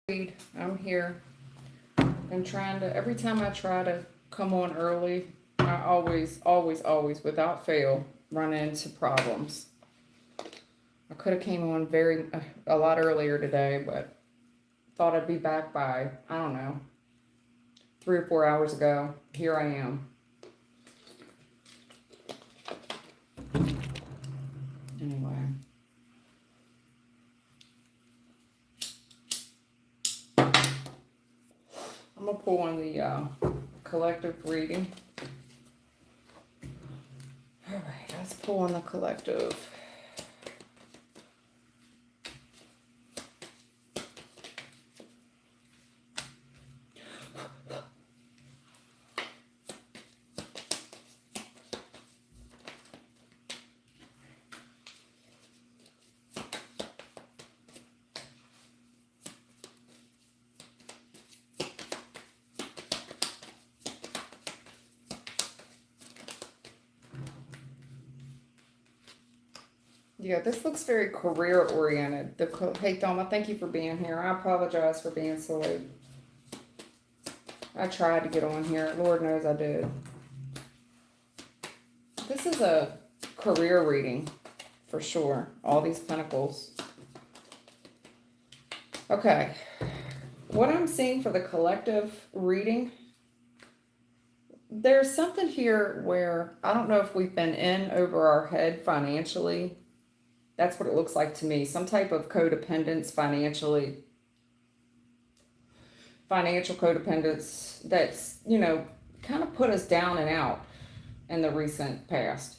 I'm here. I'm trying to, every time I try to come on early, I always, without fail, run into problems. I could have came on a lot earlier today, but thought I'd be back by, I don't know, 3 or 4 hours ago. Here I am. Anyway. I'm going to pull on the collective reading. All right, let's pull on the collective. Yeah, this looks very career oriented. Hey, Thelma, thank you for being here. I apologize for being so late. I tried to get on here. Lord knows I did. This is a career reading for sure. All these pentacles. Okay. What I'm seeing for the collective reading, there's something here where I don't know if we've been in over our head financially. That's what it looks like to me. Some type of codependence financially. Financial codependence that's, kind of put us down and out in the recent past.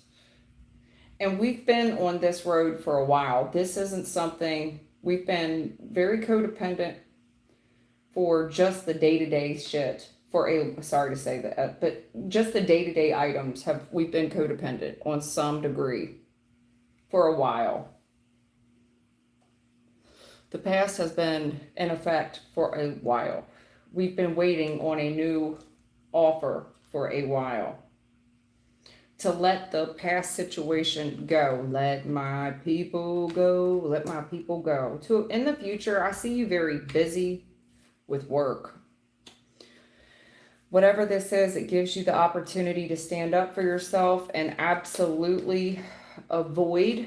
And we've been on this road for a while. This isn't something, we've been very codependent for just the day-to-day shit. Sorry to say that, but just the day-to-day items we've been codependent on some degree for a while. The past has been in effect for a while. We've been waiting on a new offer for a while to let the past situation go. Let my people go. Let my people go. In the future, I see you very busy with work. Whatever this is, it gives you the opportunity to stand up for yourself and absolutely avoid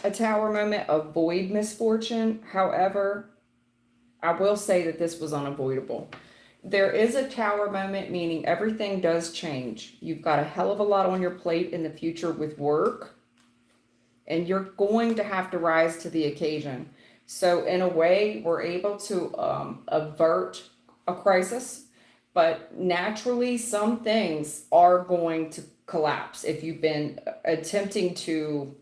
a tower moment, avoid misfortune. However, I will say that this was unavoidable. There is a tower moment, meaning everything does change. You've got a hell of a lot on your plate in the future with work, and you're going to have to rise to the occasion. So in a way, we're able to avert a crisis, but naturally some things are going to collapse. If you've been attempting to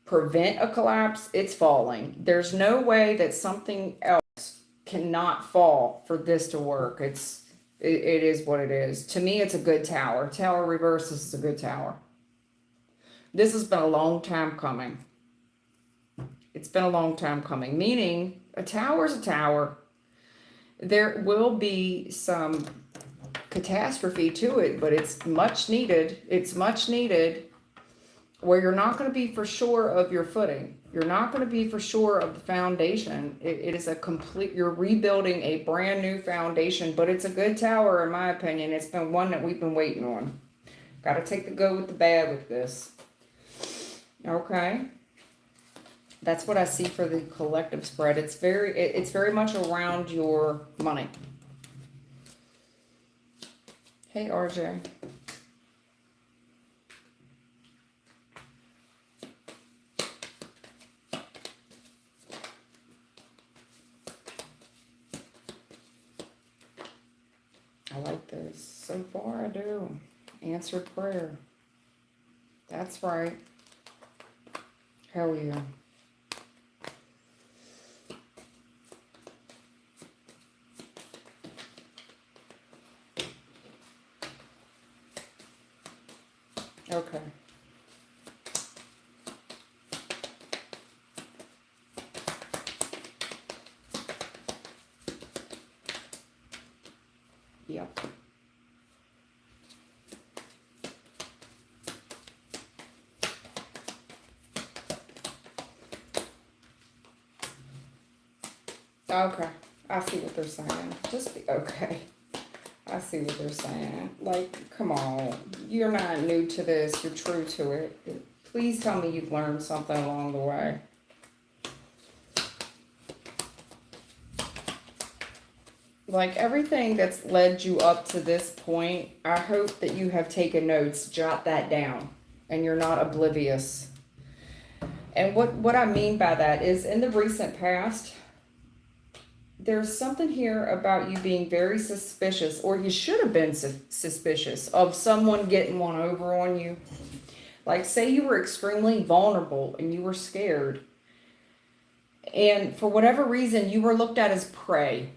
prevent a collapse, it's falling. There's no way that something else cannot fall for this to work. It is what it is. To me, it's a good tower. Tower reverse is a good tower. This has been a long time coming. It's been a long time coming, meaning a tower is a tower. There will be some catastrophe to it, but it's much needed. It's much needed, where you're not going to be for sure of your footing. You're not going to be for sure of the foundation. It is you're rebuilding a brand new foundation, but it's a good tower in my opinion. It's been one that we've been waiting on. Got to take the good with the bad with this. Okay. That's what I see for the collective spread. It's very much around your money. Hey, RJ. I like this. So far, I do. Answered prayer. That's right. Hell yeah. Okay. Yep. Okay. I see what they're saying. Just be okay. I see what they're saying. Like, come on. You're not new to this. You're true to it. Please tell me you've learned something along the way. Like, everything that's led you up to this point, I hope that you have taken notes. Jot that down. And you're not oblivious. And what I mean by that is, in the recent past, there's something here about you being very suspicious, or you should have been suspicious of someone getting one over on you. Like, say you were extremely vulnerable and you were scared, and for whatever reason you were looked at as prey.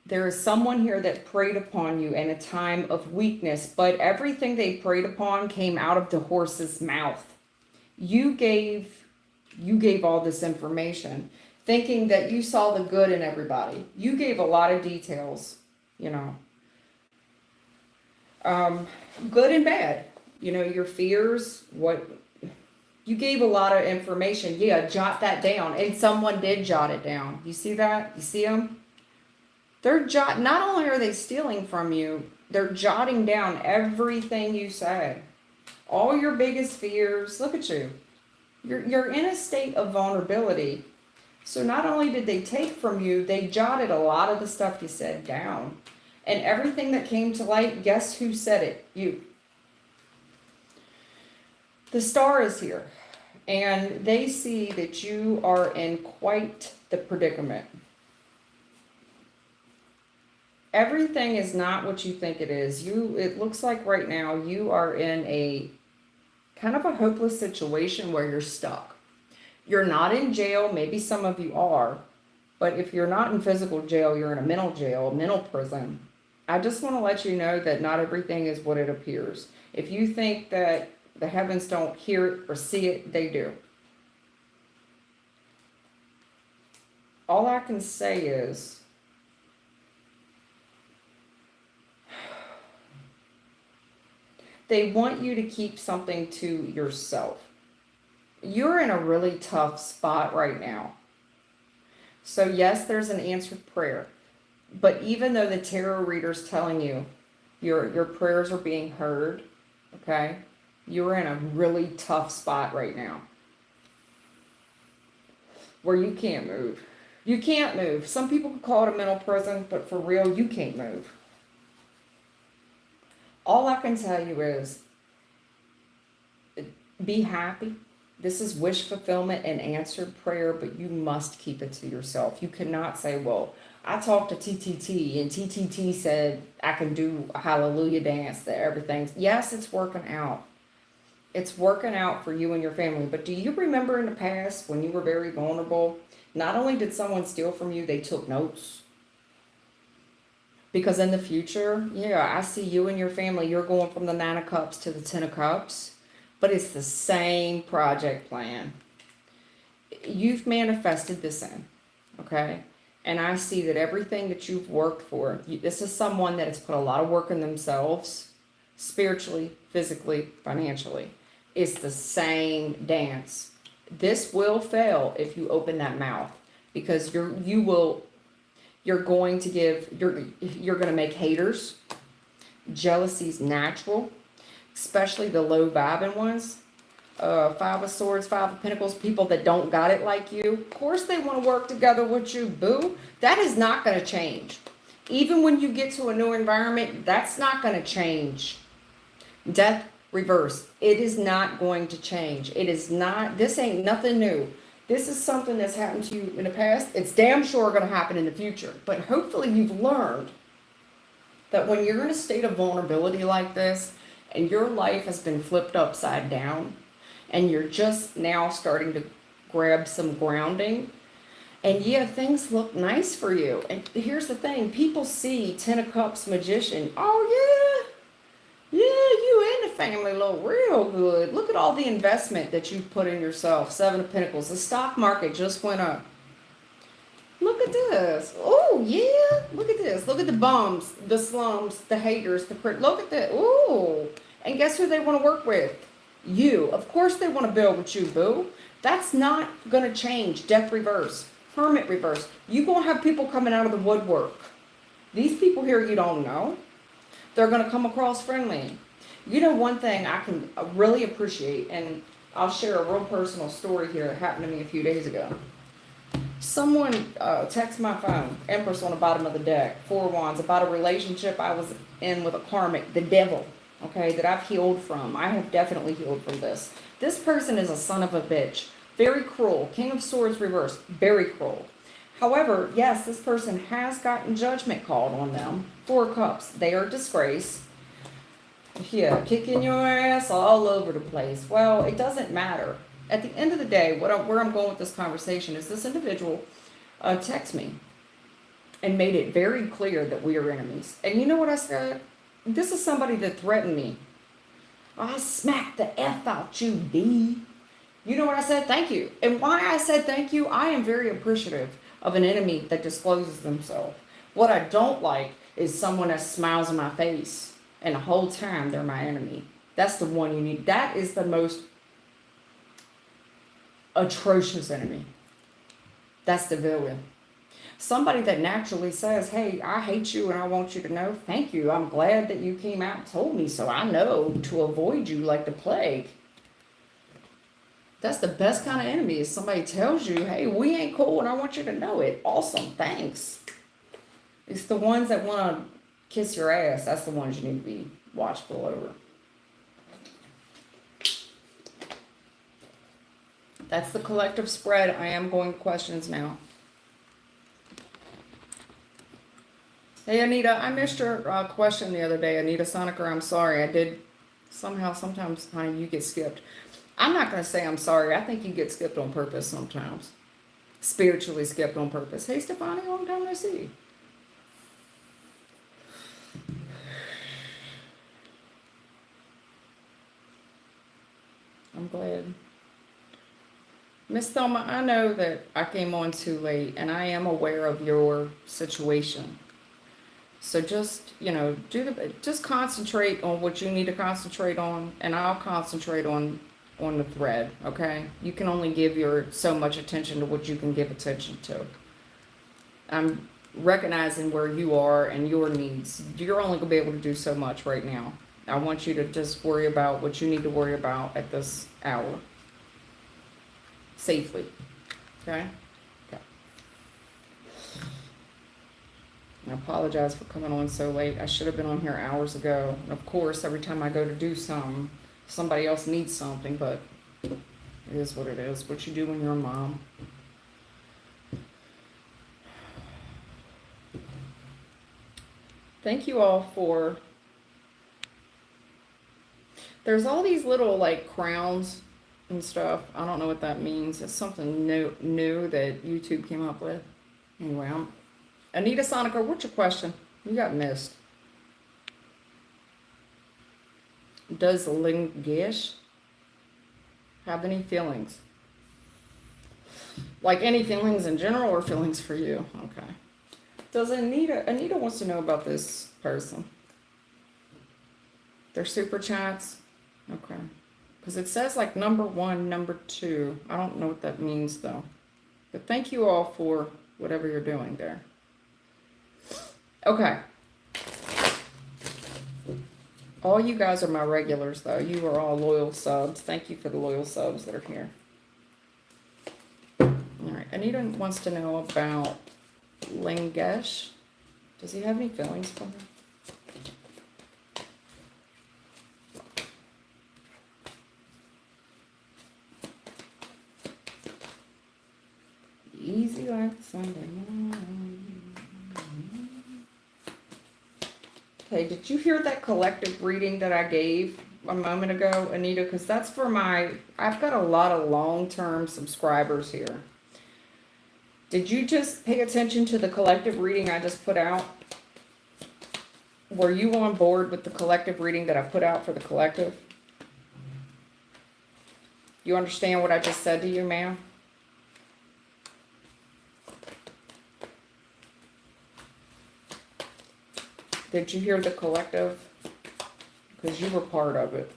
There is someone here that preyed upon you in a time of weakness, but everything they preyed upon came out of the horse's mouth. You gave all this information, thinking that you saw the good in everybody. You gave a lot of details, you know, good and bad, you know, your fears, what you gave a lot of information. Yeah, jot that down. And someone did jot it down. You see that? You see them? Not only are they stealing from you, they're jotting down everything you say. All your biggest fears. Look at you. You're in a state of vulnerability. So not only did they take from you, they jotted a lot of the stuff you said down. And everything that came to light, guess who said it? You. The star is here. And they see that you are in quite the predicament. Everything is not what you think it is. It looks like right now you are in a kind of a hopeless situation where you're stuck. You're not in jail. Maybe some of you are. But if you're not in physical jail, you're in a mental jail, mental prison. I just want to let you know that not everything is what it appears. If you think that the heavens don't hear it or see it, they do. All I can say is, they want you to keep something to yourself. You're in a really tough spot right now. So yes, there's an answered prayer. But even though the tarot reader's telling you your prayers are being heard, okay, you're in a really tough spot right now where you can't move. You can't move. Some people could call it a mental prison, but for real, you can't move. All I can tell you is be happy. This is wish fulfillment and answered prayer, but you must keep it to yourself. You cannot say, well, I talked to TTT and TTT said I can do a hallelujah dance, that everything's, yes, it's working out. It's working out for you and your family. But do you remember in the past when you were very vulnerable, not only did someone steal from you, they took notes? Because in the future, yeah, I see you and your family, you're going from the 9 of Cups to the 10 of Cups, but it's the same project plan. You've manifested this in, okay? And I see that everything that you've worked for, this is someone that has put a lot of work in themselves, spiritually, physically, financially. It's the same dance. This will fail if you open that mouth, because you're going to make haters. Jealousy's natural, especially the low vibing ones. 5 of Swords, 5 of Pentacles, people that don't got it like you. Of course they want to work together with you, boo. That is not going to change. Even when you get to a new environment, that's not going to change. Death reverse. It is not going to change. It is not, this ain't nothing new. This is something that's happened to you in the past. It's damn sure going to happen in the future. But hopefully you've learned that when you're in a state of vulnerability like this, and your life has been flipped upside down, and you're just now starting to grab some grounding, and yeah, things look nice for you. And here's the thing, people see 10 of Cups magician. Oh yeah, you and the family look real good. Look at all the investment that you've put in yourself. 7 of Pentacles, the stock market just went up. Look at this. Oh yeah, look at this. Look at the bums, the slums, the haters, look at that. Ooh, and guess who they want to work with? You. Of course they want to build with you, boo. That's not going to change. Death reverse. Hermit reverse. You're going to have people coming out of the woodwork. These people here you don't know. They're going to come across friendly. You know, one thing I can really appreciate, and I'll share a real personal story here that happened to me a few days ago. Someone texted my phone, Empress on the bottom of the deck, 4 wands, about a relationship I was in with a karmic, the devil, okay, that I've healed from. I have definitely healed from this. This person is a son of a bitch. Very cruel. King of Swords reversed. Very cruel. However, yes, this person has gotten judgment called on them. 4 cups. They are disgraced. Yeah, kicking your ass all over the place. Well, it doesn't matter. At the end of the day, where I'm going with this conversation is this individual texted me and made it very clear that we are enemies. And you know what I said? This is somebody that threatened me. I smacked the F out you, B. You know what I said? Thank you. And why I said thank you, I am very appreciative of an enemy that discloses themselves. What I don't like is someone that smiles in my face and the whole time they're my enemy. That's the one you need. That is the most atrocious enemy. That's the villain. Somebody that naturally says, hey, I hate you and I want you to know, thank you. I'm glad that you came out and told me so I know to avoid you like the plague. That's the best kind of enemy, is somebody tells you, hey, we ain't cool and I want you to know it. Awesome, thanks. It's the ones that want to kiss your ass. That's the ones you need to be watchful over. That's the collective spread. I am going to questions now. Hey, Anita, I missed your question the other day. Anita Soniker, I'm sorry. I did somehow, sometimes, honey, you get skipped. I'm not going to say I'm sorry. I think you get skipped on purpose sometimes. Spiritually skipped on purpose. Hey, Stefani, long time no see. I'm glad. Miss Thelma, I know that I came on too late, and I am aware of your situation. So just, you know, just concentrate on what you need to concentrate on, and I'll concentrate on the thread, okay? You can only give so much attention to what you can give attention to. I'm recognizing where you are and your needs. You're only going to be able to do so much right now. I want you to just worry about what you need to worry about at this hour. Safely. Okay? Okay. I apologize for coming on so late. I should have been on here hours ago. And of course, every time I go to do something, somebody else needs something, but it is what it is. What you do when you're a mom. Thank you all for... There's all these little, like, crowns and stuff. I don't know what that means. It's something new that YouTube came up with. Anyway, Anita Soniker, what's your question? You got missed. Does Lingish have any feelings? Like any feelings in general or feelings for you? Okay. Does Anita wants to know about this person. Their super chats? Okay. Because it says like number 1, number 2. I don't know what that means though. But thank you all for whatever you're doing there. Okay. All you guys are my regulars though. You are all loyal subs. Thank you for the loyal subs that are here. Alright. Anita wants to know about Lingesh. Does he have any feelings for her? Easy like Sunday morning. Okay, did you hear that collective reading that I gave a moment ago, Anita? Because that's for I've got a lot of long-term subscribers here. Did you just pay attention to the collective reading I just put out? Were you on board with the collective reading that I put out for the collective? You understand what I just said to you, ma'am? Did you hear the collective? Because you were part of it.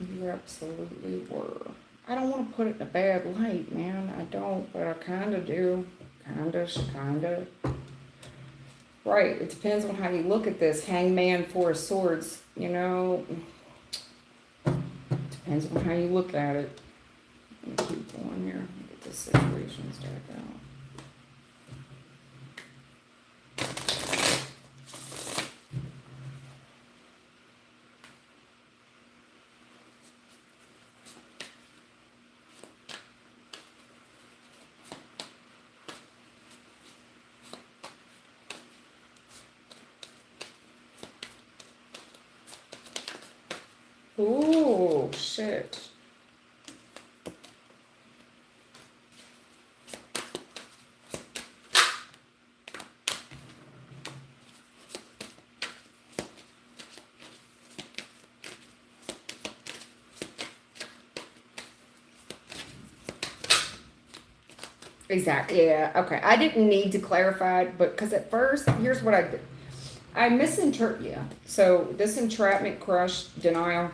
You absolutely were. I don't want to put it in a bad light, man. I don't, but I kind of do. Kind of. Right. It depends on how you look at this. Hangman, Four of Swords, you know. Depends on how you look at it. Let me keep going here. Get this situation started out. Ooh, shit. Exactly. Yeah. Okay. I didn't need to clarify it, but because at first, here's what I did. I misinterpret. Yeah. So this entrapment, crush, denial.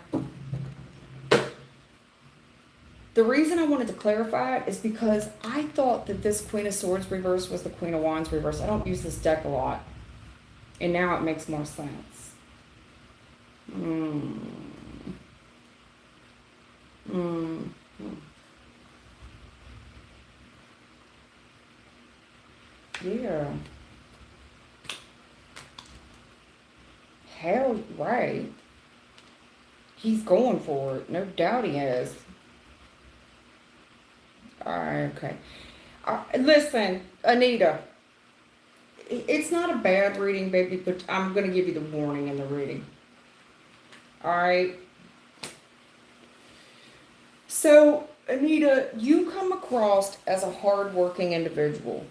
The reason I wanted to clarify it is because I thought that this Queen of Swords reverse was the Queen of Wands reverse. I don't use this deck a lot, and now it makes more sense. Yeah. Hell, right. He's going for it. No doubt he is. Okay. Listen, Anita, it's not a bad reading, baby, but I'm going to give you the warning in the reading. All right. So, Anita, you come across as a hardworking individual.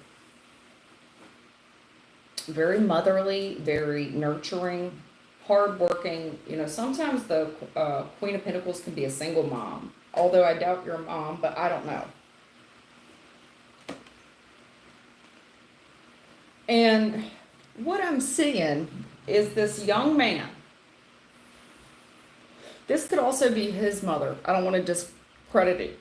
Very motherly, very nurturing, hardworking. You know, sometimes the Queen of Pentacles can be a single mom. Although I doubt you're a mom, but I don't know. And what I'm seeing is this young man. This could also be his mother. I don't want to discredit it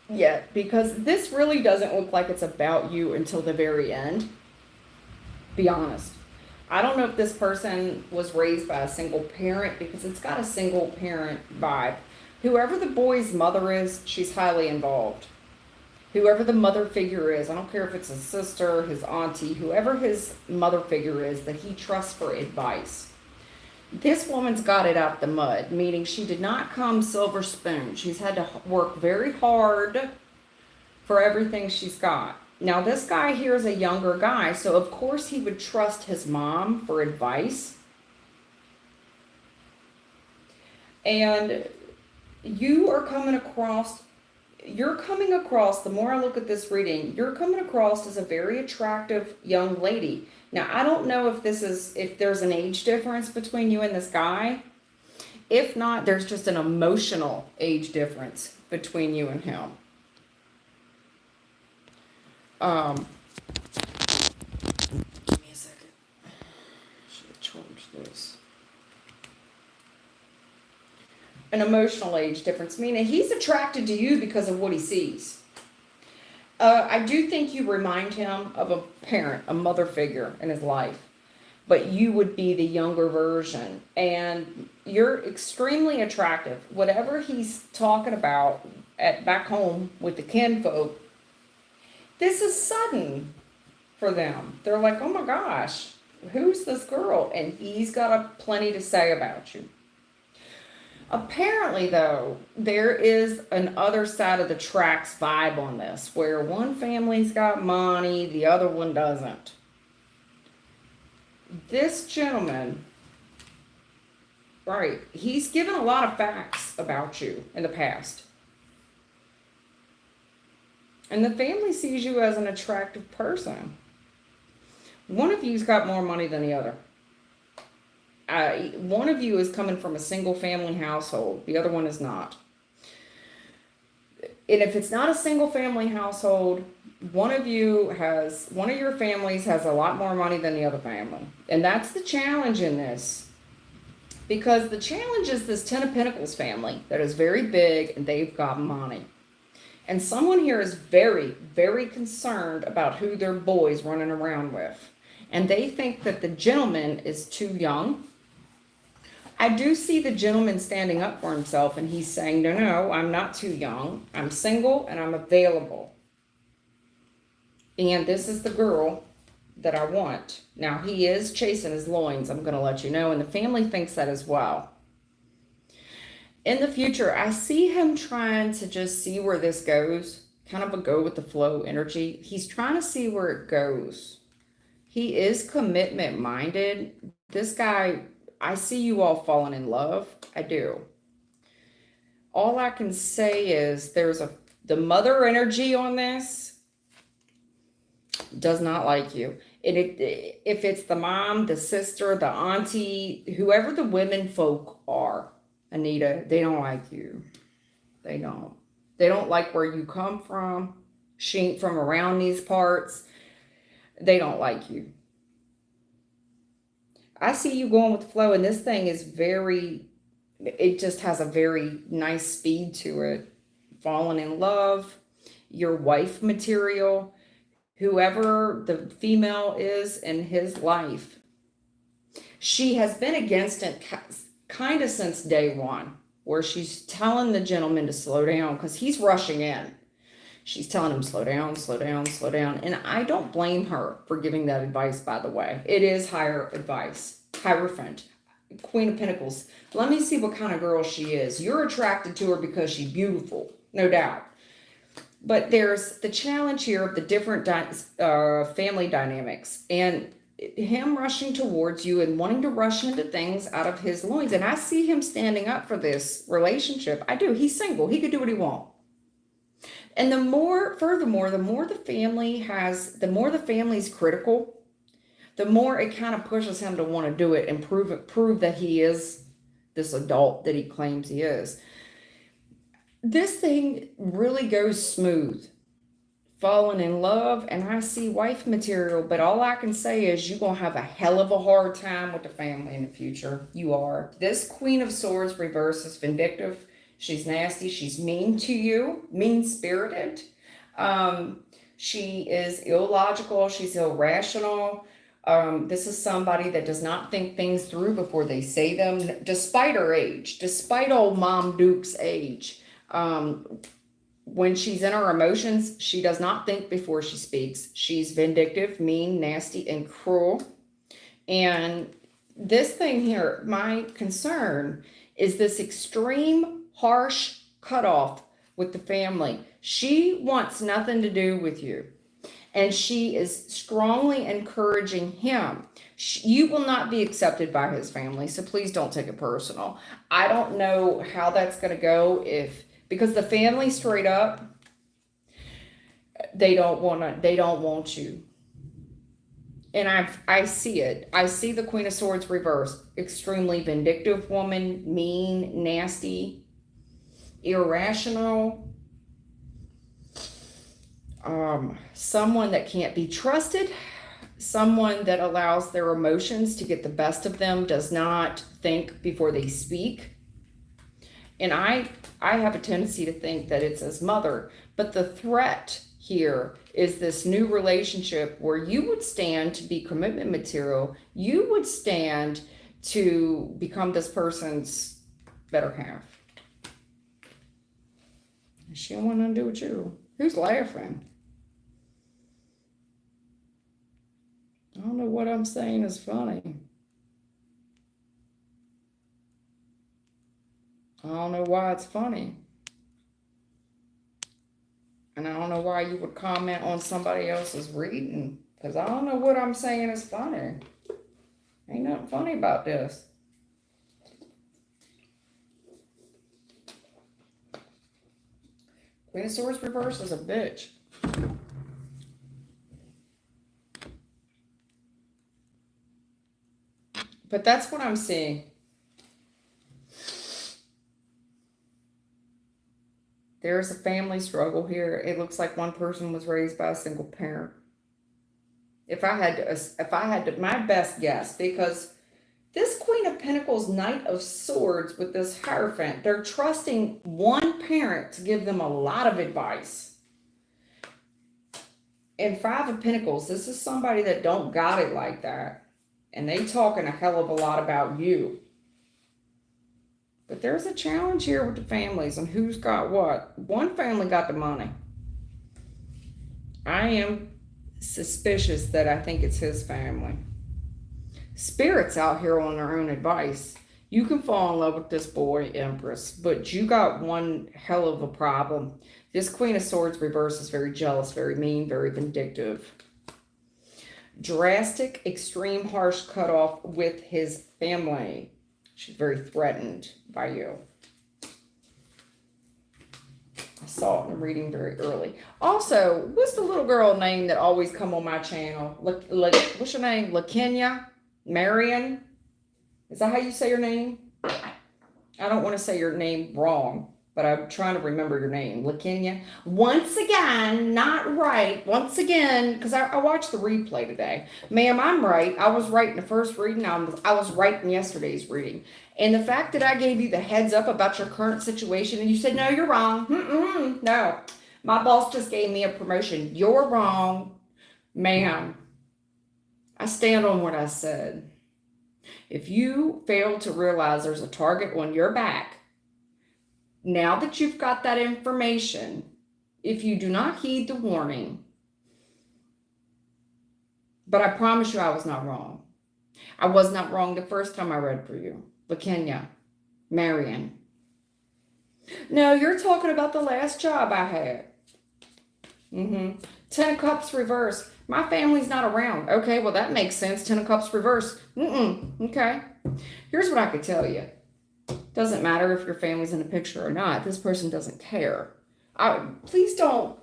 yet because this really doesn't look like it's about you until the very end. Be honest. I don't know if this person was raised by a single parent because it's got a single parent vibe. Whoever the boy's mother is, she's highly involved. Whoever the mother figure is, I don't care if it's his sister, his auntie, whoever his mother figure is that he trusts for advice. This woman's got it out the mud, meaning she did not come silver spoon. She's had to work very hard for everything she's got. Now, this guy here is a younger guy, so of course he would trust his mom for advice. And you are coming across, the more I look at this reading, you're coming across as a very attractive young lady. Now, I don't know if there's an age difference between you and this guy. If not, there's just an emotional age difference between you and him. Give me a second. Should have charged this. An emotional age difference, meaning he's attracted to you because of what he sees. I do think you remind him of a parent, a mother figure in his life, but you would be the younger version, and you're extremely attractive. Whatever he's talking about back home with the kinfolk, this is sudden for them. They're like, oh my gosh, who's this girl? And he's got plenty to say about you. Apparently, though, there is an other side of the tracks vibe on this, where one family's got money, the other one doesn't. This gentleman, right, he's given a lot of facts about you in the past. And the family sees you as an attractive person. One of you's got more money than the other. One of you is coming from a single family household. The other one is not. And if it's not a single family household, one of your families has a lot more money than the other family. And that's the challenge in this. Because the challenge is this Ten of Pentacles family that is very big and they've got money. And someone here is very, very concerned about who their boy's running around with. And they think that the gentleman is too young. I do see the gentleman standing up for himself and he's saying, no, no, I'm not too young. I'm single and I'm available. And this is the girl that I want. Now, he is chasing his loins, I'm going to let you know. And the family thinks that as well. In the future, I see him trying to just see where this goes. Kind of a go with the flow energy. He's trying to see where it goes. He is commitment minded. This guy, I see you all falling in love. I do. All I can say is there's the mother energy on this does not like you. If it's the mom, the sister, the auntie, whoever the women folk are, Anita, they don't like you. They don't. They don't like where you come from. She ain't from around these parts. They don't like you. I see you going with the flow, and this thing is it just has a very nice speed to it. Falling in love, your wife material, whoever the female is in his life. She has been against it kind of since day one, where she's telling the gentleman to slow down because he's rushing in. She's telling him, slow down, slow down, slow down. And I don't blame her for giving that advice, by the way. It is higher advice. Hierophant, Queen of Pentacles. Let me see what kind of girl she is. You're attracted to her because she's beautiful, no doubt. But there's the challenge here of the different family dynamics. And him rushing towards you and wanting to rush into things out of his loins. And I see him standing up for this relationship. I do. He's single. He could do what he wants. And furthermore, the more the family's critical, the more it kind of pushes him to want to do it and prove that he is this adult that he claims he is. This thing really goes smooth. Falling in love, and I see wife material, but all I can say is you're going to have a hell of a hard time with the family in the future. You are. This Queen of Swords reverse is vindictive. She's nasty. She's mean to you, mean-spirited. She is illogical. She's irrational. This is somebody that does not think things through before they say them, despite her age, despite old Mom Duke's age. When she's in her emotions, she does not think before she speaks. She's vindictive, mean, nasty, and cruel. And this thing here, my concern is this extreme, harsh cutoff with the family. She wants nothing to do with you. And she is strongly encouraging him. You will not be accepted by his family, so please don't take it personal. I don't know how that's going to go because the family straight up, they don't want you. And I see it. I see the Queen of Swords reversed. Extremely vindictive woman, mean, nasty, irrational. Someone that can't be trusted. Someone that allows their emotions to get the best of them, does not think before they speak. And I have a tendency to think that it's his mother. But the threat here is this new relationship where you would stand to be commitment material. You would stand to become this person's better half. She don't want nothing to do with you. Who's laughing? I don't know what I'm saying is funny. I don't know why it's funny. And I don't know why you would comment on somebody else's reading. Because I don't know what I'm saying is funny. Ain't nothing funny about this. Queen of Swords reverse is a bitch. But that's what I'm seeing. There's a family struggle here. It looks like one person was raised by a single parent. If I had to, my best guess, because This Queen of Pentacles, Knight of Swords with this Hierophant, they're trusting one parent to give them a lot of advice. And Five of Pentacles, this is somebody that don't got it like that. And they talking a hell of a lot about you. But there's a challenge here with the families and who's got what. One family got the money. I am suspicious that I think it's his family. Spirits out here on their own advice. You can fall in love with this boy, Empress, but you got one hell of a problem. This Queen of Swords reverse is very jealous, very mean, very vindictive. Drastic, extreme, harsh cutoff with his family. She's very threatened by you. I saw it in the reading very early. Also, what's the little girl name that always come on my channel? What's your name? LaKenya? Marion? Is that how you say your name? I don't want to say your name wrong, but I'm trying to remember your name. LaKenya. Once again, not right. Once again, because I watched the replay today. Ma'am, I'm right. I was right in the first reading. I was right in yesterday's reading. And the fact that I gave you the heads up about your current situation and you said, no, you're wrong. No. My boss just gave me a promotion. You're wrong, ma'am. I stand on what I said. If you fail to realize there's a target on your back, now that you've got that information, if you do not heed the warning, but I promise you I was not wrong. I was not wrong the first time I read for you. LaKenya, Marion. No, you're talking about the last job I had. 10 of Cups reverse. My family's not around. Okay, well, that makes sense. 10 of Cups reverse. Okay. Here's what I could tell you. Doesn't matter if your family's in the picture or not. This person doesn't care. Please don't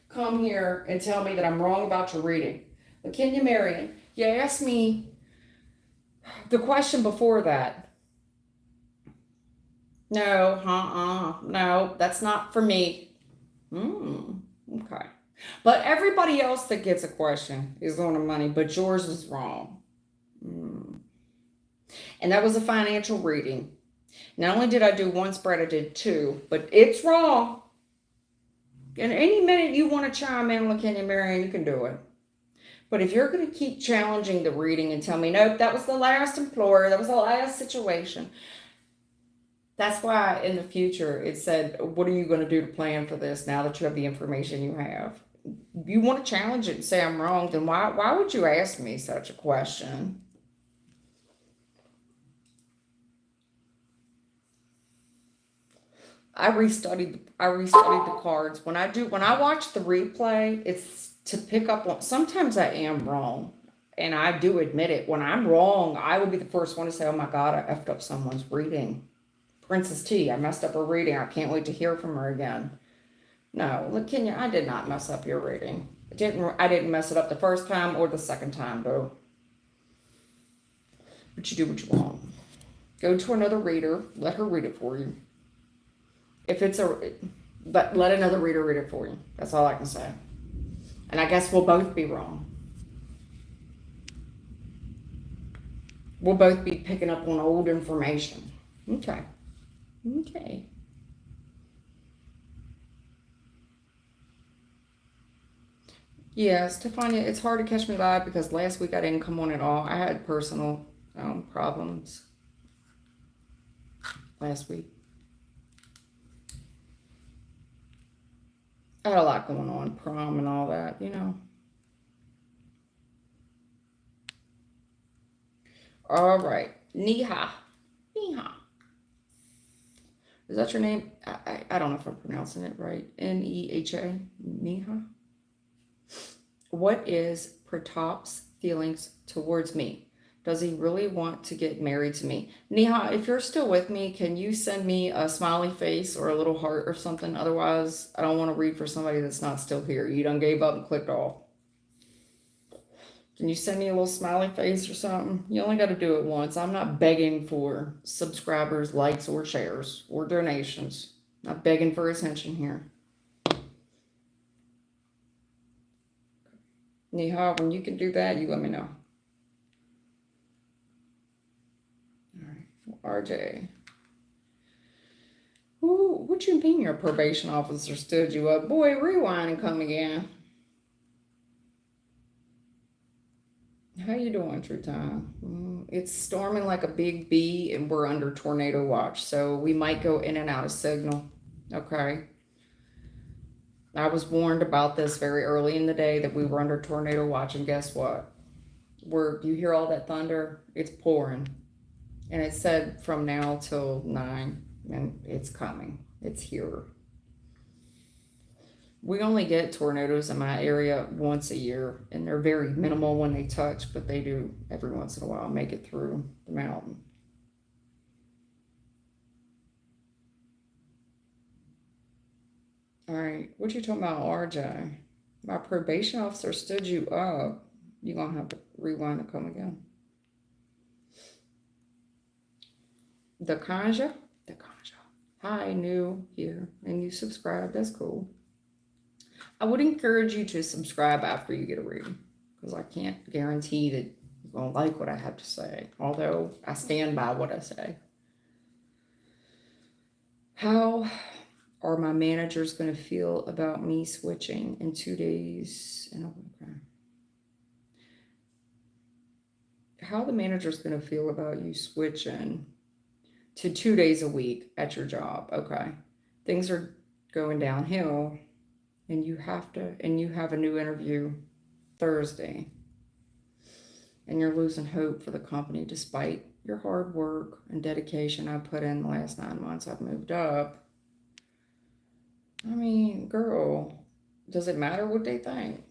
come here and tell me that I'm wrong about your reading. LaKenya, Marion, you asked me the question before that. No, no, that's not for me. Okay. But everybody else that gets a question is on the money, but yours is wrong. And that was a financial reading. Not only did I do one spread, I did two, but it's wrong. And any minute you want to chime in, LaKenya, Marion, you can do it. But if you're going to keep challenging the reading and tell me, nope, that was the last employer, that was the last situation. That's why in the future it said, what are you going to do to plan for this now that you have the information you have? You want to challenge it and say I'm wrong, then why would you ask me such a question? I restudied the cards. When I watch the replay, it's to pick up on, sometimes I am wrong. And I do admit it. When I'm wrong, I would be the first one to say, oh my God, I effed up someone's reading. Princess T, I messed up her reading. I can't wait to hear from her again. No, look, Kenya, I did not mess up your reading. I didn't mess it up the first time or the second time, though. But you do what you want. Go to another reader. Let her read it for you. But let another reader read it for you. That's all I can say. And I guess we'll both be wrong. We'll both be picking up on old information. Okay. Okay. Yeah, Stefania, it's hard to catch me live because last week I didn't come on at all. I had personal problems last week. I had a lot going on, prom and all that, you know. All right. Neha. Neha. Is that your name? I don't know if I'm pronouncing it right. Neha? Neha? What is Pratap's feelings towards me? Does he really want to get married to me? Neha, if you're still with me, can you send me a smiley face or a little heart or something? Otherwise, I don't want to read for somebody that's not still here. You done gave up and clicked off. Can you send me a little smiley face or something? You only got to do it once. I'm not begging for subscribers, likes, or shares, or donations. Not begging for attention here. Neha, when you can do that, you let me know. RJ. Ooh, what you mean your probation officer stood you up? Boy, rewind and come again. How you doing, True Time? It's storming like a big bee and we're under tornado watch. So we might go in and out of signal. Okay. I was warned about this very early in the day that we were under tornado watch. And guess what? You hear all that thunder? It's pouring. And it said from now till 9. And it's coming. It's here. We only get tornadoes in my area once a year, and they're very minimal when they touch, but they do every once in a while make it through the mountain. All right, what you talking about, RJ? My probation officer stood you up. You're going to have to rewind and come again. The Kanja? The Kanja. Hi, new here, and you subscribe. That's cool. I would encourage you to subscribe after you get a reading, because I can't guarantee that you're going to like what I have to say, although I stand by what I say. How are my managers going to feel about me switching in 2 days? Okay. How the manager's going to feel about you switching to 2 days a week at your job? Okay. Things are going downhill. And you have a new interview Thursday. And you're losing hope for the company despite your hard work and dedication I put in the last 9 months I've moved up. I mean, girl, does it matter what they think?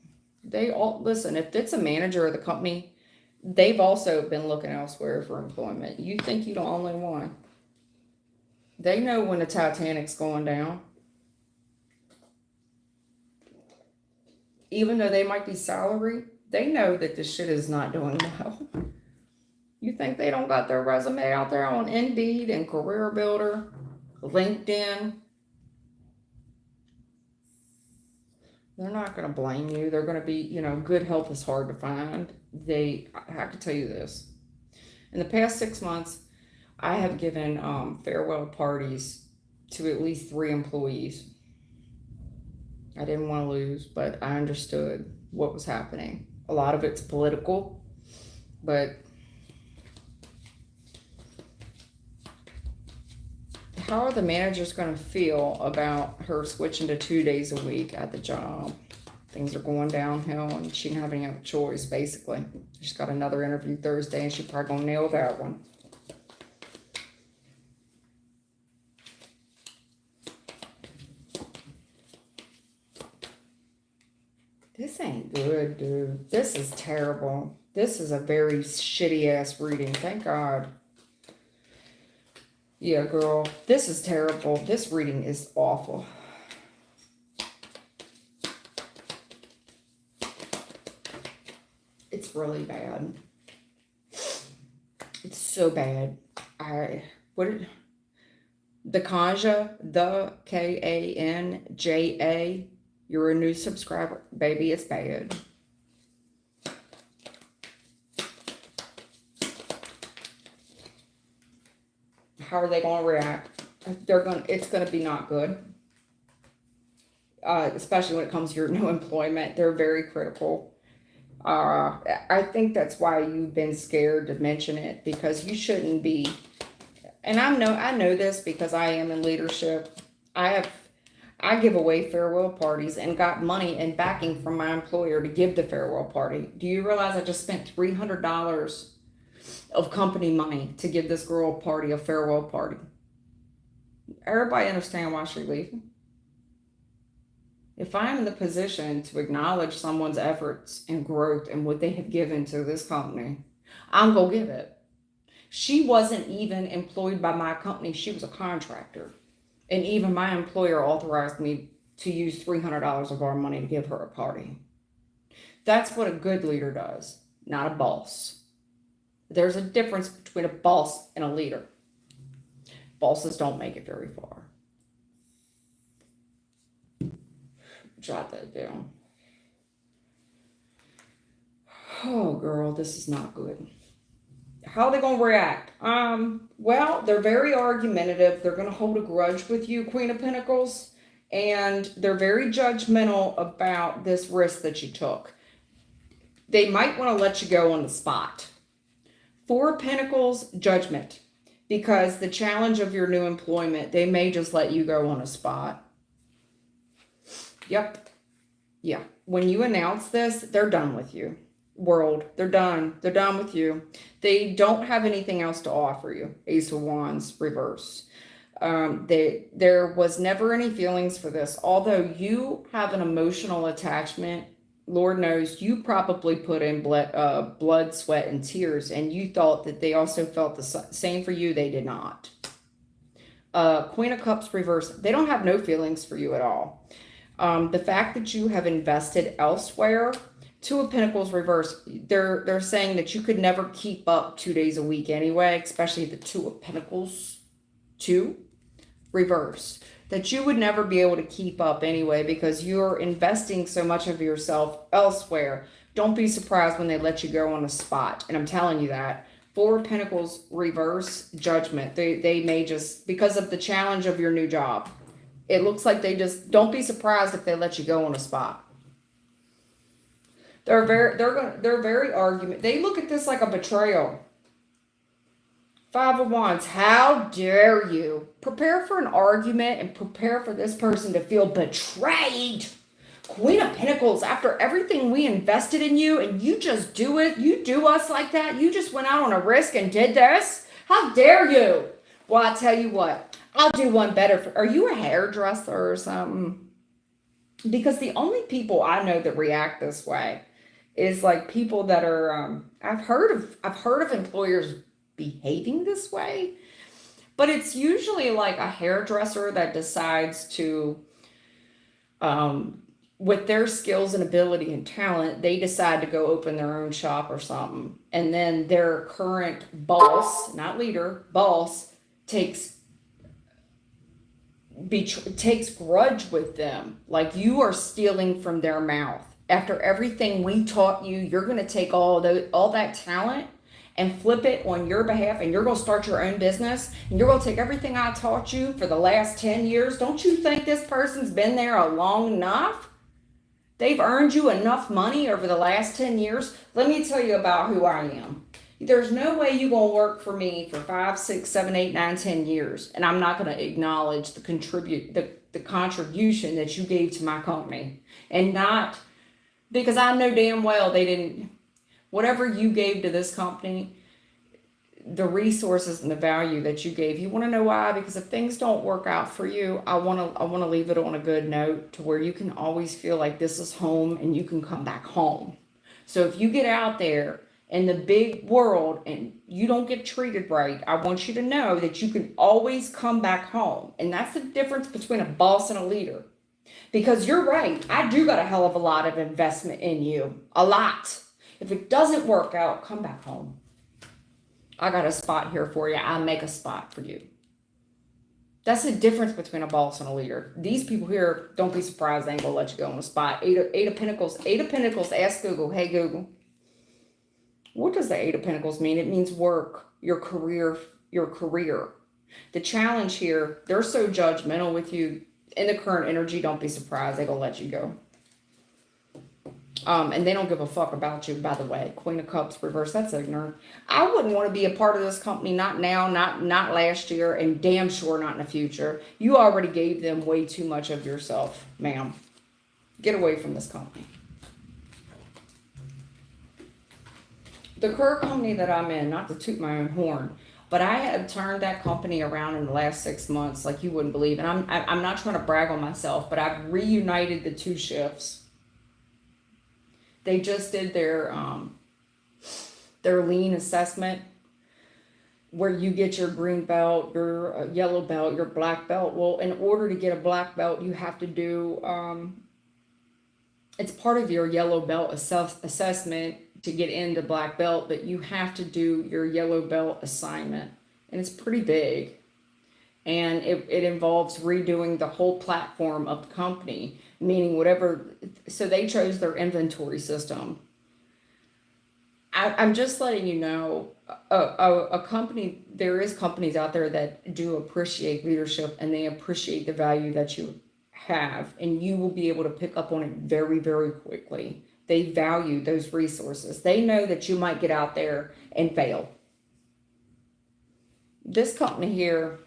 They all, listen, if it's a manager of the company, they've also been looking elsewhere for employment. You think you're the only one. They know when the Titanic's going down. Even though they might be salary, they know that this shit is not doing well. You think they don't got their resume out there on Indeed and Career Builder, LinkedIn? They're not going to blame you. They're going to be, good help is hard to find. I have to tell you this. In the past 6 months, I have given farewell parties to at least 3 employees. I didn't want to lose, but I understood what was happening. A lot of it's political, but how are the managers going to feel about her switching to 2 days a week at the job? Things are going downhill and she didn't have any other choice, basically. She's got another interview Thursday and she's probably going to nail that one. This ain't good, dude. This is terrible. This is a very shitty ass reading. Thank God. Yeah, girl. This is terrible. This reading is awful. It's really bad. It's so bad. The Kanja, the Kanja. You're a new subscriber. Baby, it's bad. How are they going to react? It's going to be not good. Especially when it comes to your new employment. They're very critical. I think that's why you've been scared to mention it, because you shouldn't be. And I know this because I am in leadership. I give away farewell parties and got money and backing from my employer to give the farewell party. Do you realize I just spent $300 of company money to give this girl a party, a farewell party? Everybody understand why she's leaving? If I'm in the position to acknowledge someone's efforts and growth and what they have given to this company, I'm going to give it. She wasn't even employed by my company. She was a contractor. And even my employer authorized me to use $300 of our money to give her a party. That's what a good leader does, not a boss. There's a difference between a boss and a leader. Bosses don't make it very far. Jot that down. Oh, girl, this is not good. How are they going to react? Well, they're very argumentative. They're going to hold a grudge with you, Queen of Pentacles, and they're very judgmental about this risk that you took. They might want to let you go on the spot. Four of Pentacles, judgment. Because the challenge of your new employment, they may just let you go on a spot. Yep. Yeah. When you announce this, they're done with you. World, they're done. They're done with you. They don't have anything else to offer you. Ace of Wands, reverse. There was never any feelings for this. Although you have an emotional attachment, Lord knows you probably put in blood, sweat, and tears, and you thought that they also felt the same for you. They did not. Queen of Cups, reverse. They don't have no feelings for you at all. The fact that you have invested elsewhere, Two of Pentacles reverse, they're saying that you could never keep up 2 days a week anyway, especially the Two of Pentacles 2 reverse, that you would never be able to keep up anyway because you're investing so much of yourself elsewhere. Don't be surprised when they let you go on a spot. And I'm telling you that. Four of Pentacles reverse, judgment. They may just, because of the challenge of your new job, it looks like they just, don't be surprised if they let you go on a spot. They're very argument. They look at this like a betrayal. Five of Wands. How dare you? Prepare for an argument and prepare for this person to feel betrayed. Queen of Pentacles. After everything we invested in you and you just do it. You do us like that. You just went out on a risk and did this. How dare you? Well, I tell you what. I'll do one better. Are you a hairdresser or something? Because the only people I know that react this way is like people that are, I've heard of employers behaving this way, but it's usually like a hairdresser that decides to, with their skills and ability and talent, they decide to go open their own shop or something. And then their current boss, not leader, boss, takes grudge with them. Like you are stealing from their mouth. After everything we taught you, you're going to take all that talent and flip it on your behalf, and you're going to start your own business, and you're going to take everything I taught you for the last 10 years. Don't you think this person's been there long enough? They've earned you enough money over the last 10 years. Let me tell you about who I am. There's no way you're going to work for me for 5, 6, 7, 8, 9, 10 years, and I'm not going to acknowledge the contribution that you gave to my company, and not because I know damn well they didn't, whatever you gave to this company, the resources and the value that you gave. You want to know why? Because if things don't work out for you, I want to leave it on a good note to where you can always feel like this is home and you can come back home. So if you get out there in the big world and you don't get treated right, I want you to know that you can always come back home. And that's the difference between a boss and a leader. Because you're right, I do got a hell of a lot of investment in you. A lot. If it doesn't work out, come back home. I got a spot here for you. I'll make a spot for you. That's the difference between a boss and a leader. These people here, don't be surprised they ain't gonna let you go on the spot. Eight of Pentacles. Eight of Pentacles, ask Google. Hey, Google. What does the Eight of Pentacles mean? It means work, your career, your career. The challenge here, they're so judgmental with you. In the current energy, don't be surprised. They're going to let you go. And they don't give a fuck about you, by the way. Queen of Cups, reverse. That's ignorant. I wouldn't want to be a part of this company. Not now, not last year, and damn sure not in the future. You already gave them way too much of yourself, ma'am. Get away from this company. The current company that I'm in, not to toot my own horn, but I have turned that company around in the last 6 months like you wouldn't believe. And I'm not trying to brag on myself, but I've reunited the two shifts. They just did their lean assessment where you get your green belt, your yellow belt, your black belt. Well, in order to get a black belt, you have to do, it's part of your yellow belt assessment to get into black belt, but you have to do your yellow belt assignment, and it's pretty big, and it involves redoing the whole platform of the company, meaning whatever. So they chose their inventory system. I'm just letting you know, a company, there is companies out there that do appreciate leadership and they appreciate the value that you have, and you will be able to pick up on it very, very quickly. They value those resources. They know that you might get out there and fail. This company here,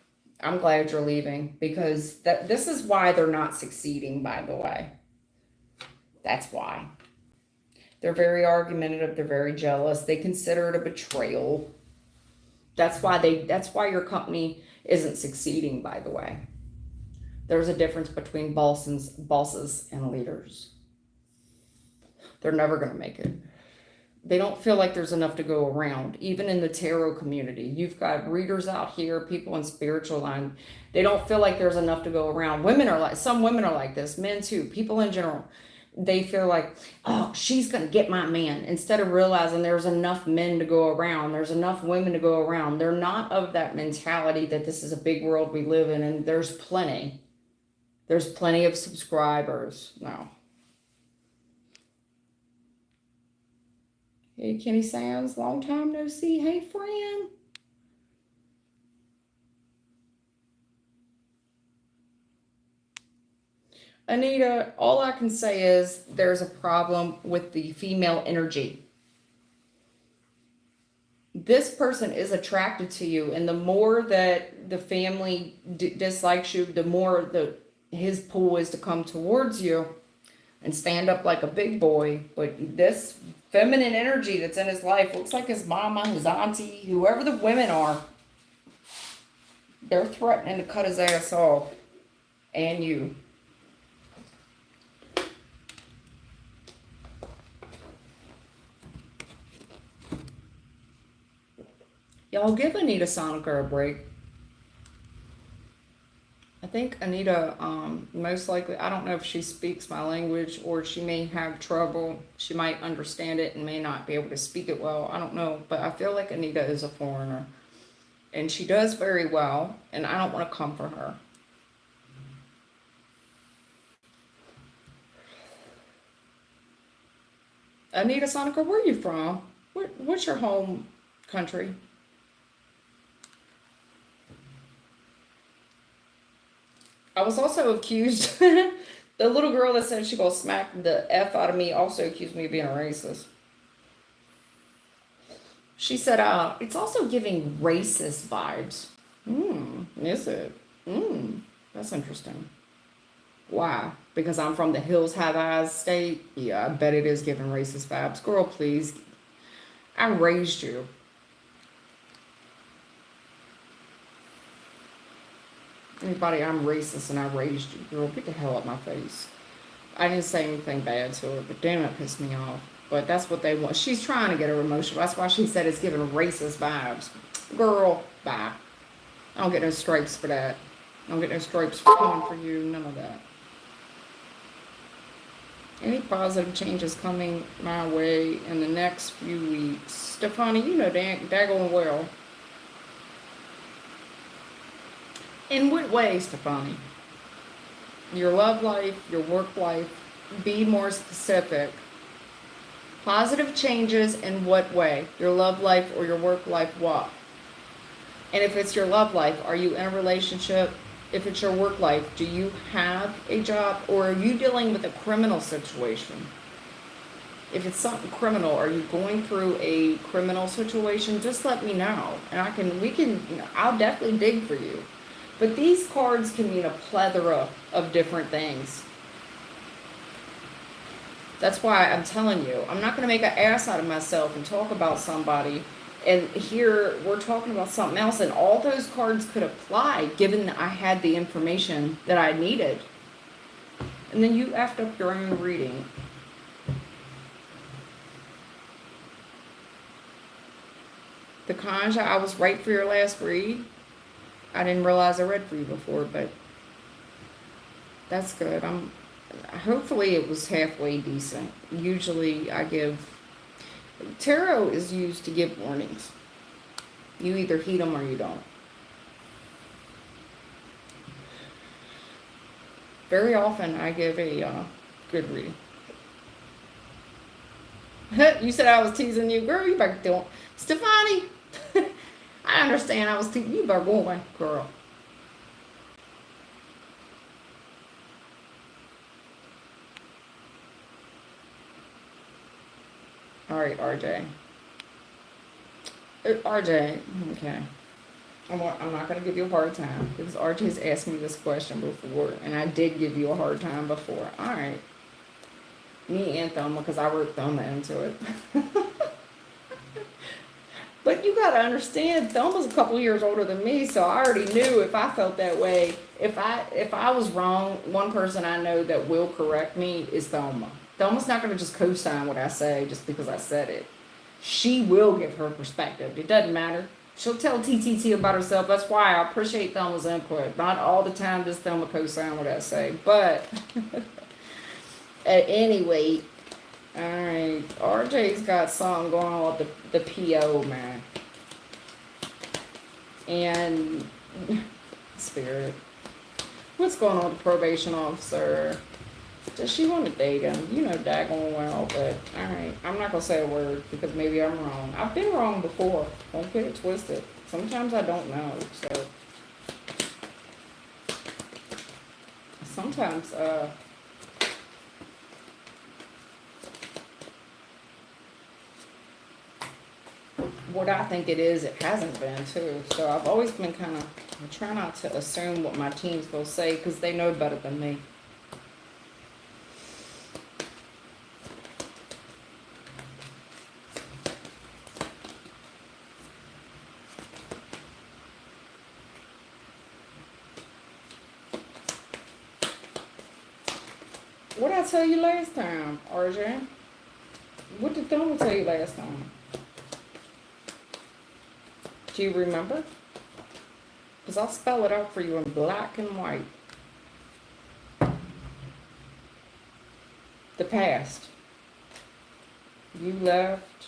I'm glad you're leaving, because this is why they're not succeeding, by the way. That's why. They're very argumentative, they're very jealous. They consider it a betrayal. That's why your company isn't succeeding, by the way. There's a difference between bosses and leaders. They're never going to make it. They don't feel like there's enough to go around, even in the tarot community. You've got readers out here, people in spiritual line. They don't feel like there's enough to go around. Some women are like this, men too, people in general. They feel like, oh, she's going to get my man, instead of realizing there's enough men to go around. There's enough women to go around. They're not of that mentality that this is a big world we live in, and there's plenty. There's plenty of subscribers. No. Hey, Kenny Sands, long time no see. Hey, friend. Anita, all I can say is there's a problem with the female energy. This person is attracted to you, and the more that the family dislikes you, the more his pull is to come towards you and stand up like a big boy. But this feminine energy that's in his life, looks like his mama, his auntie, whoever the women are, they're threatening to cut his ass off. And you. Y'all give Anita Sonica a break. I think Anita, most likely, I don't know if she speaks my language, or she may have trouble. She might understand it and may not be able to speak it well. I don't know. But I feel like Anita is a foreigner. And she does very well. And I don't want to come for her. Anita Sonica, where are you from? What's your home country? I was also accused, the little girl that said she gonna smack the F out of me also accused me of being a racist. She said, it's also giving racist vibes. Is it? That's interesting. Why? Because I'm from the Hills Have Eyes state? Yeah, I bet it is giving racist vibes. Girl, please. I raised you. Anybody, I'm racist and I raised you. Girl, get the hell out my face. I didn't say anything bad to her, but damn, it pissed me off. But that's what they want. She's trying to get her emotional. That's why she said it's giving racist vibes. Girl, bye. I don't get no stripes for that. I don't get no stripes for coming for you. None of that. Any positive changes coming my way in the next few weeks? Stefani, you know daggone well. In what way, Stefani? Your love life, your work life. Be more specific. Positive changes in what way? Your love life or your work life, what? And if it's your love life, are you in a relationship? If it's your work life, do you have a job, or are you dealing with a criminal situation? If it's something criminal, are you going through a criminal situation? Just let me know, and I'll definitely dig for you. But these cards can mean a plethora of different things. That's why I'm telling you, I'm not going to make an ass out of myself and talk about somebody, and here we're talking about something else, and all those cards could apply given that I had the information that I needed. And then you effed up your own reading. The Kanja, I was right for your last read. I didn't realize I read for you before, but that's good. Hopefully it was halfway decent. Usually tarot is used to give warnings. You either heed them or you don't. Very often I give a good reading. You said I was teasing you, girl. You better do it. Stefani, I understand I was teasing you. Better go away, girl. All right, RJ. RJ, okay. I'm not going to give you a hard time because RJ's asked me this question before, and I did give you a hard time before. All right. Me and Thelma, because I wrote Thelma into it. But you gotta understand, Thelma's a couple years older than me, so I already knew if I felt that way. If I was wrong, one person I know that will correct me is Thelma. Thelma's not gonna just co-sign what I say just because I said it. She will give her perspective. It doesn't matter. She'll tell TTT about herself. That's why I appreciate Thelma's input. Not all the time does Thelma co-sign what I say, but at any rate, all right, RJ's got something going on with the PO, man. And Spirit, what's going on with the probation officer? Does she want to date him? You know daggone well, but all right, I'm not going to say a word because maybe I'm wrong. I've been wrong before. Don't get it twisted. Sometimes I don't know, so sometimes, what I think it hasn't been too. So I've always been kind of, I try not to assume what my teams will say because they know better than me. What did I tell you last time, RJ? What did Thelma tell you last time? Do you remember? Because I'll spell it out for you in black and white. The past. You left.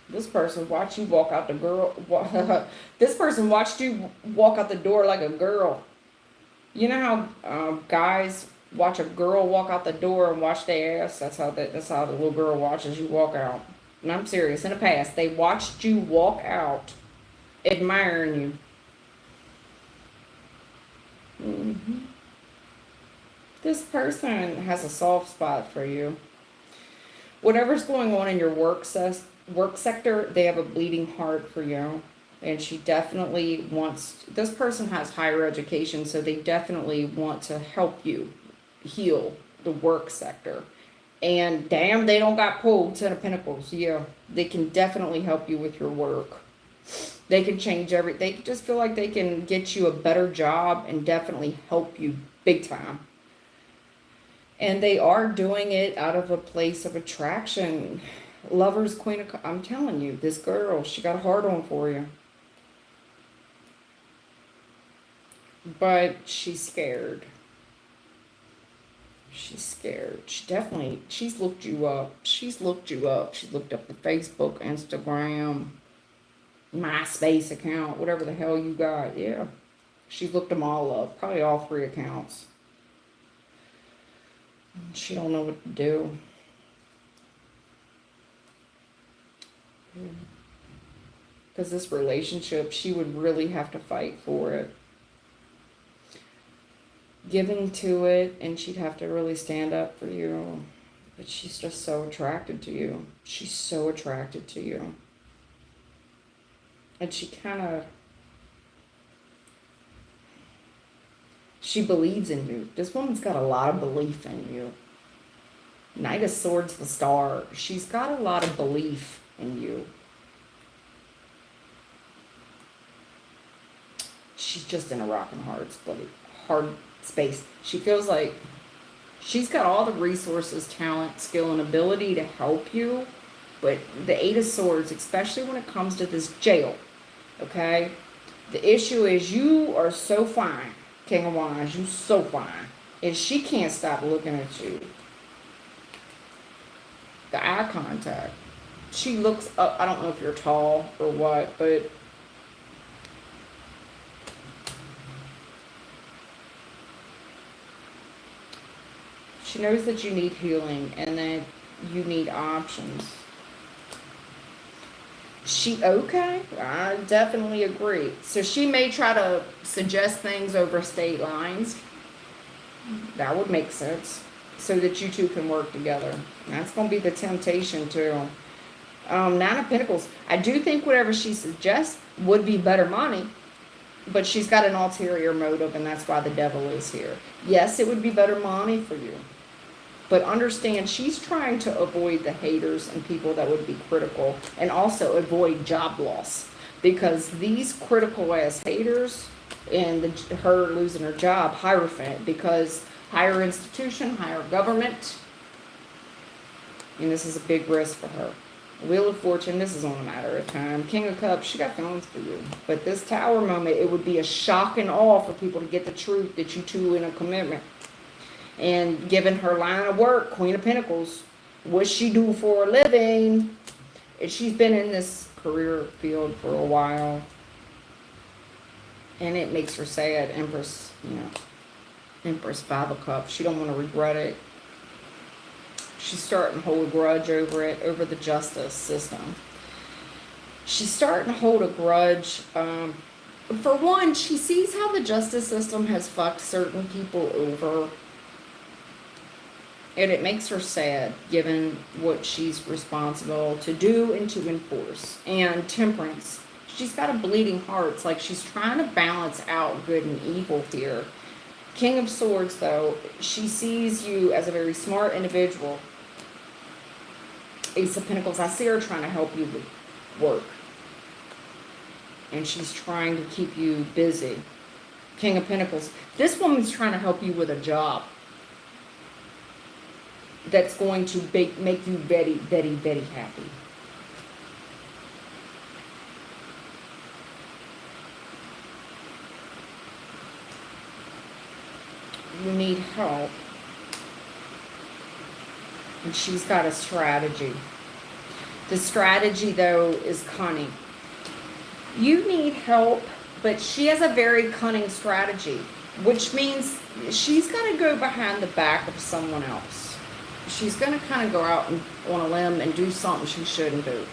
This person watched you walk out the girl. This person watched you walk out the door like a girl. You know how guys watch a girl walk out the door and watch their ass? That's how the little girl watches you walk out. And I'm serious. In the past, they watched you walk out, admiring you. This person has a soft spot for you. Whatever's going on in your work sector, they have a bleeding heart for you. And she definitely wants, this person has higher education, so they definitely want to help you heal the work sector. And damn, they don't got pulled, Ten of Pentacles. Yeah, they can definitely help you with your work. They can change they just feel like they can get you a better job and definitely help you big time. And they are doing it out of a place of attraction. Lovers, Queen of, I'm telling you, this girl, she got a hard on for you. But she's scared. She's scared. She's looked you up. She's looked you up. She's looked up the Facebook, Instagram, MySpace account, whatever the hell you got. Yeah. She's looked them all up. Probably all 3 accounts. She don't know what to do. Because this relationship, she would really have to fight for it. Giving to it, and she'd have to really stand up for you. But she's just so attracted to you. She's so attracted to you. And she believes in you. This woman's got a lot of belief in you. Knight of Swords, the star. She's got a lot of belief in you. She's just in a rock and hard space. She feels like she's got all the resources, talent, skill, and ability to help you. But the 8 of Swords, especially when it comes to this jail, okay? The issue is you are so fine, King of Wands, you so fine. And she can't stop looking at you. The eye contact. She looks up. I don't know if you're tall or what, but she knows that you need healing, and then you need options. Okay, I definitely agree. So she may try to suggest things over state lines. That would make sense. So that you two can work together. That's going to be the temptation too. Nine of Pentacles. I do think whatever she suggests would be better money. But she's got an ulterior motive, and that's why the devil is here. Yes, it would be better money for you. But understand, she's trying to avoid the haters and people that would be critical, and also avoid job loss. Because these critical ass haters and her losing her job, Hierophant, because higher institution, higher government, and this is a big risk for her. Wheel of Fortune, this is only a matter of time. King of Cups, she got feelings for you. But this Tower moment, it would be a shock and awe for people to get the truth that you two in a commitment. And given her line of work, Queen of Pentacles, what she do for a living? And she's been in this career field for a while. And it makes her sad. Empress, Empress, 5 of Cups. She don't want to regret it. She's starting to hold a grudge over it, over the justice system. She's starting to hold a grudge. For one, she sees how the justice system has fucked certain people over. And it makes her sad, given what she's responsible to do and to enforce. And Temperance. She's got a bleeding heart. It's like she's trying to balance out good and evil here. King of Swords, though, she sees you as a very smart individual. Ace of Pentacles, I see her trying to help you with work. And she's trying to keep you busy. King of Pentacles, this woman's trying to help you with a job that's going to make you very, very, very happy. You need help. And she's got a strategy. The strategy, though, is cunning. You need help, but she has a very cunning strategy, which means she's going to go behind the back of someone else. She's going to kind of go out on a limb and do something she shouldn't do.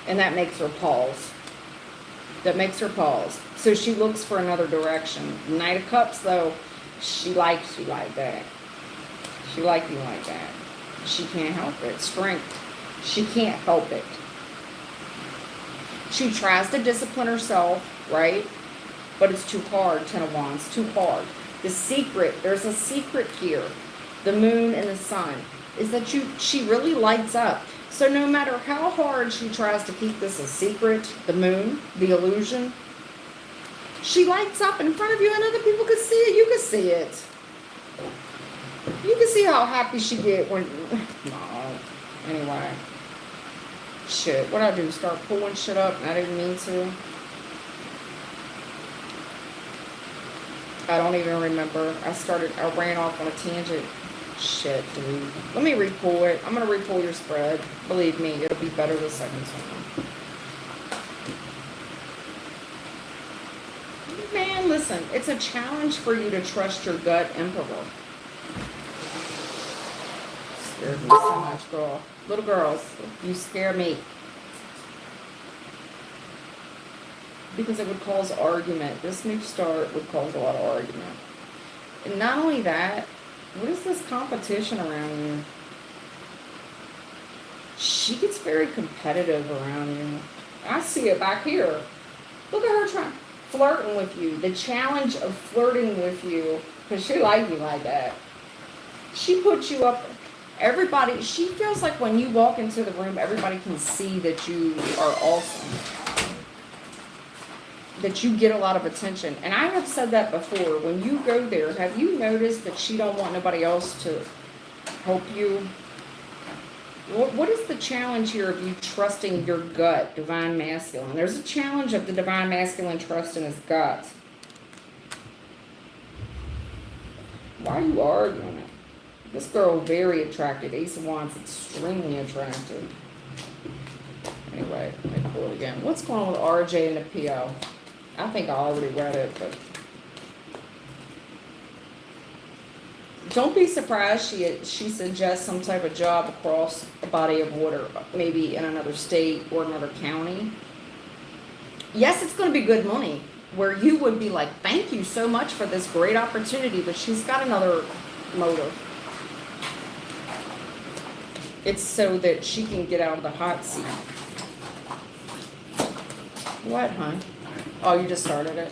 And that makes her pause. That makes her pause. So she looks for another direction. Knight of Cups, though, she likes you like that. She likes you like that. She can't help it. Strength. She can't help it. She tries to discipline herself, right? But it's too hard. 10 of Wands. Too hard. The secret, there's a secret here. The moon and the sun. Is that she really lights up. So no matter how hard she tries to keep this a secret, the moon, the illusion, she lights up in front of you and other people can see it. You can see it. You can see how happy she get when... No. Anyway. Shit. What'd I do? Start pulling shit up and I didn't mean to. I don't even remember. I ran off on a tangent. Shit, dude. Let me re-pull it. I'm going to re-pull your spread. Believe me, it'll be better the second time. Man, listen. It's a challenge for you to trust your gut, Emperor. Scared me so much, girl. Little girls, you scare me. Because it would cause argument. This new start would cause a lot of argument. And not only that, what is this competition around you? She gets very competitive around you. I see it back here. Look at her flirting with you. The challenge of flirting with you. Because she likes you like that. She puts you up. Everybody, she feels like when you walk into the room, everybody can see that you are awesome. That you get a lot of attention. And I have said that before. When you go there, have you noticed that she don't want nobody else to help you? What is the challenge here of you trusting your gut, divine masculine? There's a challenge of the divine masculine trusting his gut. Why are you arguing it? This girl very attractive. Ace of Wands, extremely attractive. Anyway, let me pull it again. What's going on with RJ and the PO? I think I already read it, but Don't be surprised she suggests some type of job across a body of water, maybe in another state or another county. Yes, it's going to be good money, where you would be like, thank you so much for this great opportunity, but she's got another motive. It's so that she can get out of the hot seat. What, hon? Oh, you just started it?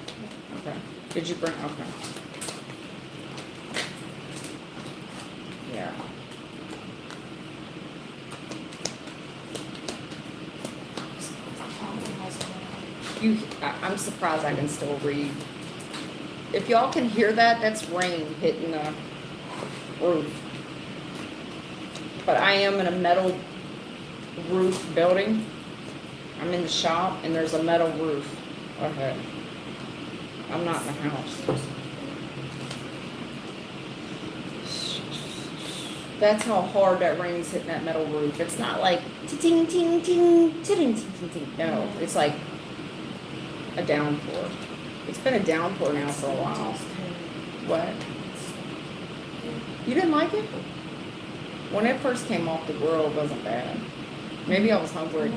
Okay. Did you bring, okay. Yeah. I'm surprised I can still read. If y'all can hear that, that's rain hitting the roof. But I am in a metal roof building. I'm in the shop and there's a metal roof ahead. I'm not in the house. That's how hard that rain's hitting that metal roof. It's not like ting ting ting ting ting ting ting. No, it's like a downpour. It's been a downpour now for a while. What? You didn't like it? When it first came off the grill, it wasn't bad. Maybe I was hungry.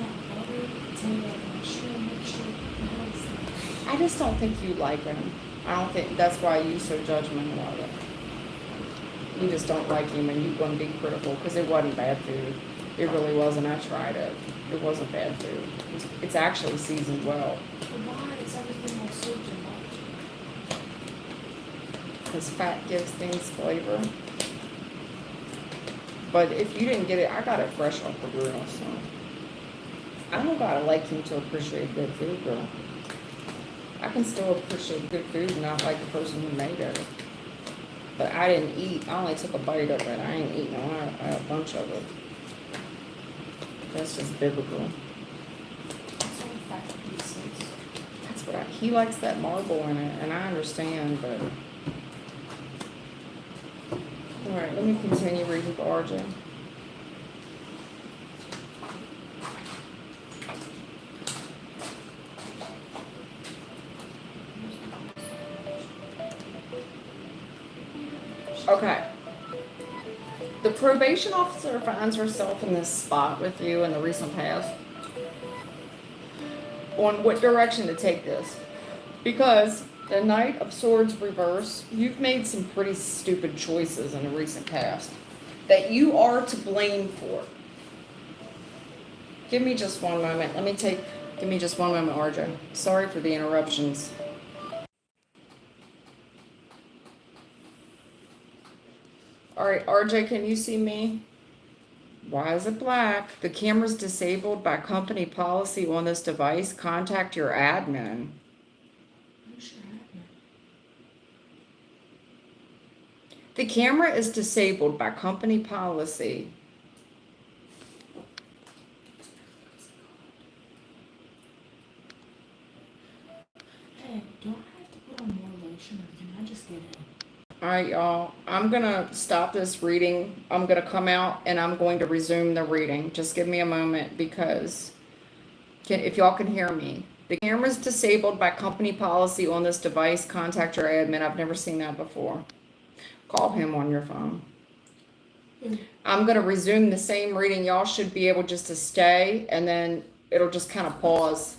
I just don't think you like him. I don't think that's why you so judgmental of it. You just don't like him and you want to be critical because it wasn't bad food. It really wasn't. I tried it. It wasn't bad food. It's actually seasoned well. Why is everything on so much? Because fat gives things flavor. But if you didn't get it, I got it fresh off the grill, so. I don't gotta like him to appreciate good food, girl. I can still appreciate good food and not like the person who made it. But I didn't eat. I only took a bite of it. I ain't eating a bunch of it. That's just biblical. It's only 5 pieces. That's what he likes that marble in it, and I understand, but. Alright, let me continue reading for RJ. Okay. The probation officer finds herself in this spot with you in the recent past. On what direction to take this. Because the Knight of Swords reverse, you've made some pretty stupid choices in the recent past that you are to blame for. Give me just one moment. Give me just one moment, RJ. Sorry for the interruptions. All right, RJ, can you see me? Why is it black? The camera's disabled by company policy on this device. Contact your admin. Who's your admin? The camera is disabled by company policy. Hey, do I have to put on more lotion or can I just get in? All right, y'all. I'm going to stop this reading. I'm going to come out and I'm going to resume the reading. Just give me a moment because if y'all can hear me. The camera's disabled by company policy on this device. Contact your admin. I've never seen that before. Call him on your phone. I'm going to resume the same reading. Y'all should be able just to stay and then it'll just kind of pause